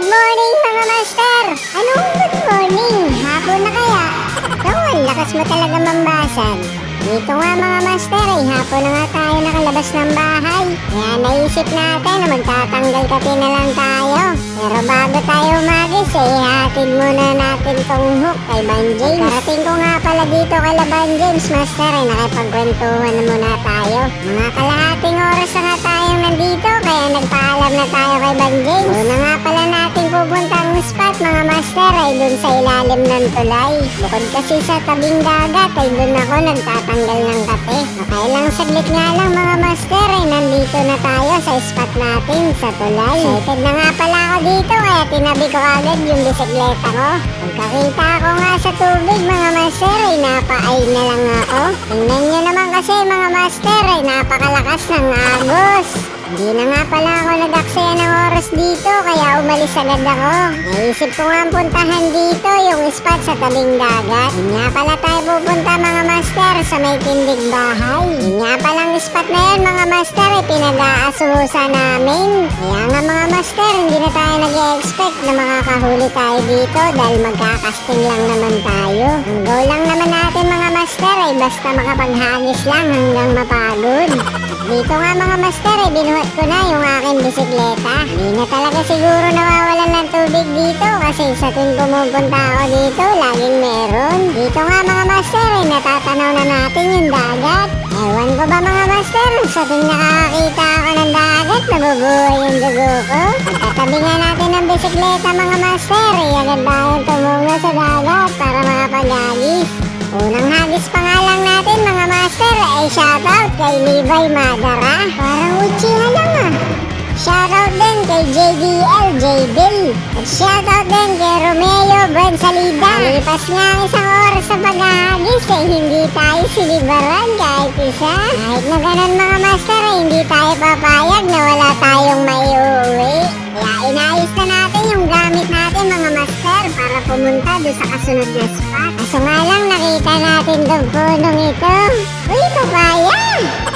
Good morning mga master! Anong good morning? Hapon na kaya? Naku, ang lakas mo talaga mambasan. Dito nga mga master ay hapon na nga tayo nakalabas ng bahay. Kaya naisip natin na magtatanggal kape na lang tayo. Pero bago tayo umagis eh, hatid muna natin tong hook kay Ban James. Karating ko nga pala dito kay Ban James master ay nakipagkwentuhan na muna tayo. Mga kalahating oras na nga tayong nandito kaya nagpaalam na tayo kay Ban James. Una nga pala natin pupuntang spot mga master ay dun sa ilalim ng tulay. Bukod kasi sa tabing dagat ay dun ako nagtatanggal ng kape. Nakailang saglit nga lang mga master ay nandito na tayo sa spot natin sa tulay. Excited na nga pala ako dito kaya tinabi ko agad yung bisikleta ko. Pagkakita ko nga sa tubig mga master ay napaay na lang ako. Tingnan nyo naman kasi mga master ay napakalakas ng agos. Hindi na nga pala ako nag-aksaya ng oras dito kaya umalis agad ako. Naisip ko nga puntahan dito yung spot sa tabing dagat. Yun nga pala tayo pupunta mga master sa may tindig bahay. Yun nga palang spot na yun mga master ay pinag-aasuhusan namin. Kaya nga mga master hindi na tayo nag-expect na makakahuli tayo dito dahil magkakasting lang naman tayo. Ang goal lang naman natin mga master ay basta makapaghagis lang hanggang mapagod. Dito nga mga master ay binuhat ko na yung aking bisikleta. Hindi na talaga siguro nawawalan ng tubig dito kasi sa tuwing pumupunta ako dito laging meron. Dito nga mga master ay natatanaw na natin yung dagat. Ewan ko ba mga master, sa tuwing nakakakita ako ng dagat nabubuhay yung dugo ko. Pagkatabi nga natin ng bisikleta mga master ay agad tayong tumungo sa dagat para makapag-agis. Unang hagis pa nga lang natin mga master ay shoutout kay Levi Madara. Parang uchiha lang ah. Shoutout din kay JDL, JBill. At shoutout din kay Romeo Brad Salida. Malipas nga ang isang oras sa paghahagis eh hindi tayo silibaran kahit isa. Kahit na ganun mga master eh hindi tayo papayag na wala tayong maiuwi. Kaya inayos na natin yung gamit natin mga master para pumunta doon sa kasunod na spot. Kaso nga lang nakita natin doon punong ito. Uy, papaya!